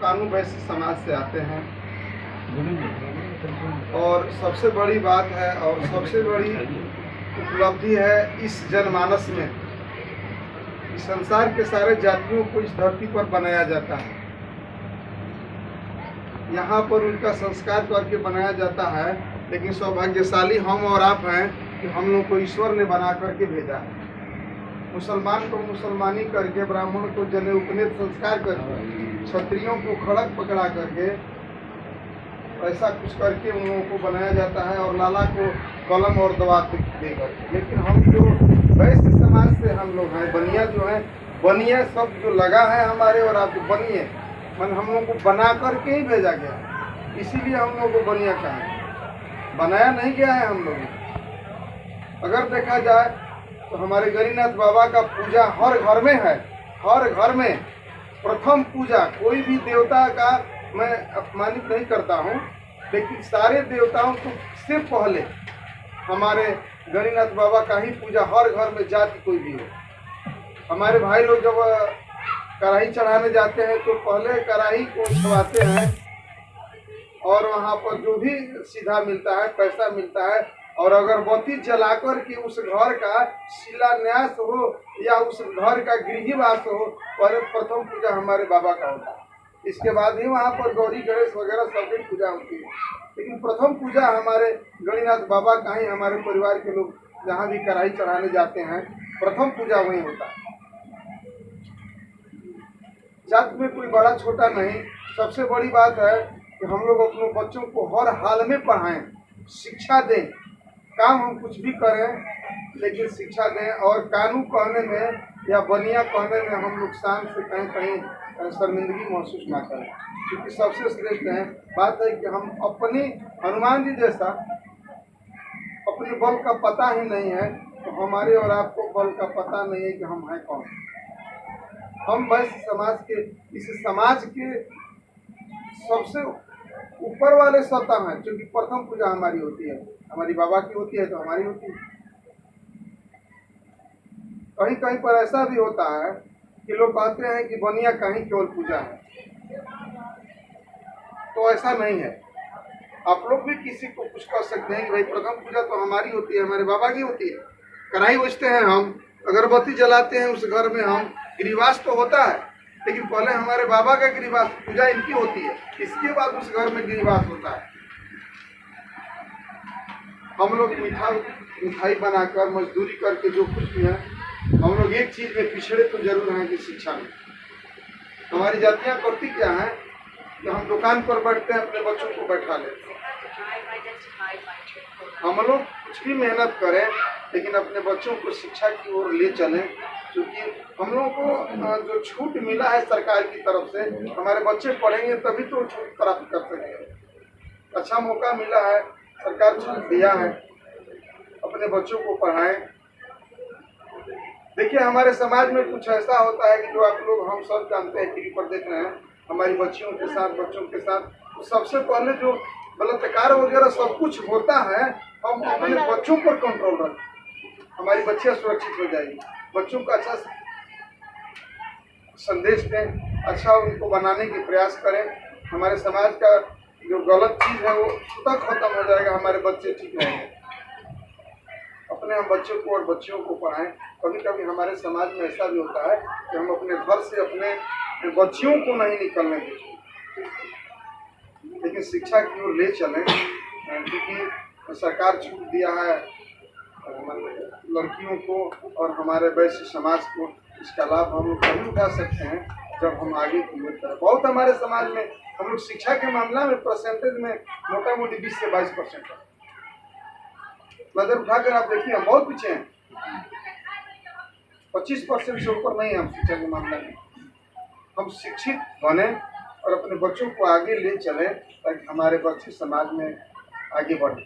कानू वैश्य समाज से आते हैं और सबसे बड़ी बात है और सबसे बड़ी उपलब्धि है इस जनमानस में इस संसार के सारे जातियों को इस धरती पर बनाया जाता है। यहाँ पर उनका संस्कार करके बनाया जाता है, लेकिन सौभाग्यशाली हम और आप हैं कि हम लोग को ईश्वर ने बना करके भेजा है। मुसलमान को मुसलमानी करके, ब्राह्मण को जने उपनेत संस्कार करके, क्षत्रियों को खड़क पकड़ा करके, ऐसा कुछ करके उन लोगों को बनाया जाता है और लाला को कलम और दवात दे करके। लेकिन हम जो वैश्य समाज से हम लोग हैं, बनिया जो है, बनिया सब जो लगा है हमारे और आप बनिए मन हम लोग को बना करके ही भेजा गया है, इसीलिए हम लोग को बनिया कहा, बनाया नहीं गया है हम लोग। अगर देखा जाए तो हमारे गरीनाथ बाबा का पूजा हर घर में है, हर घर में प्रथम पूजा। कोई भी देवता का मैं अपमानित नहीं करता हूँ, लेकिन सारे देवताओं को से पहले हमारे गरीनाथ बाबा का ही पूजा हर घर में, जाति कोई भी हो। हमारे भाई लोग जब कढ़ाई चढ़ाने जाते हैं तो पहले कढ़ाई को छुआते हैं और वहाँ पर जो भी सीधा मिलता है, पैसा मिलता है, और अगरबत्ती जलाकर के उस घर का शिलान्यास हो या उस घर का गृहवास हो, पर प्रथम पूजा हमारे बाबा का होता है। इसके बाद ही वहाँ पर गौरी गणेश वगैरह सबकी पूजा होती है, लेकिन प्रथम पूजा हमारे गणिनाथ बाबा का ही, हमारे परिवार के लोग जहाँ भी कढ़ाई चढ़ाने जाते हैं प्रथम पूजा वहीं होता है। जात में कोई बड़ा छोटा नहीं, सबसे बड़ी बात है कि हम लोग अपने बच्चों को हर हाल में पढ़ाएं, शिक्षा दें। काम हम कुछ भी करें लेकिन शिक्षा दें, और कानून कहने में या बनिया कहने में हम लोग शान से कहीं कहीं शर्मिंदगी महसूस ना करें, क्योंकि सबसे श्रेष्ठ है। बात है कि हम अपनी हनुमान जी जैसा अपने बल का पता ही नहीं है, तो हमारे और आपको बल का पता नहीं है कि हम हैं कौन। हम वैश्य समाज के, इस समाज के सबसे ऊपर वाले सत्ता हैं, क्योंकि प्रथम पूजा हमारी होती है, हमारी बाबा की होती है तो हमारी होती है। कहीं कहीं पर ऐसा भी होता है कि लोग कहते हैं कि बनिया कहीं केवल पूजा है, तो ऐसा नहीं है। आप लोग भी किसी को कुछ कह सकते हैं कि भाई प्रथम पूजा तो हमारी होती है, हमारे बाबा की होती है। कढ़ाई बजते हैं हम, अगरबत्ती जलाते हैं उस घर में हम, गिरिवास तो होता है, लेकिन पहले हमारे बाबा का गिरिवास पूजा इनकी होती है, इसके बाद उस घर में गिरिवास होता है। हम लोग मिठाई बनाकर, मजदूरी करके जो कुछ भी है, हम लोग एक चीज में पिछड़े तो जरूर हैं कि शिक्षा में। हमारी जातियां करती क्या है कि हम दुकान पर बैठते हैं, अपने बच्चों को बैठा लेते हैं। हम लोग कुछ भी मेहनत करें लेकिन अपने बच्चों को शिक्षा की ओर ले चलें, क्योंकि हम लोगों को जो छूट मिला है सरकार की तरफ से, हमारे बच्चे पढ़ेंगे तभी तो छूट प्राप्त कर सकेंगे। अच्छा मौका मिला है, सरकार छूट दिया है, अपने बच्चों को पढ़ाएं। देखिए हमारे समाज में कुछ ऐसा होता है कि जो आप लोग हम सब जानते हैं, टीवी पर देख रहे हैं, हमारी बच्चियों के साथ, बच्चों के साथ, तो सबसे पहले जो बलात्कार वगैरह सब कुछ होता है, हम अपने बच्चों पर कंट्रोल रखें, हमारी बच्चियां सुरक्षित हो जाएगी। बच्चों का अच्छा संदेश दें, अच्छा उनको बनाने की प्रयास करें। हमारे समाज का जो गलत चीज़ है वो स्वतः खत्म हो जाएगा, हमारे बच्चे ठीक रहेंगे। अपने हम बच्चों को और बच्चियों को पढ़ाएं। कभी कभी हमारे समाज में ऐसा भी होता है कि हम अपने घर से अपने बच्चियों को नहीं निकलने देते, लेकिन शिक्षा की ओर ले चलें, क्योंकि सरकार छूट दिया है लड़कियों को और हमारे वैश्य समाज को। इसका लाभ हम लोग तभी उठा सकते हैं जब हम आगे की ओर बढ़ें। बहुत हमारे समाज में हम लोग शिक्षा के मामला में परसेंटेज में मोटा मोटी 20 से 22% है। नजर उठाकर आप देखिए हम बहुत पीछे हैं, 25% से ऊपर नहीं है हम शिक्षा के मामले में। हम शिक्षित बने और अपने बच्चों को आगे ले चलें ताकि हमारे बच्चे समाज में आगे बढ़ें।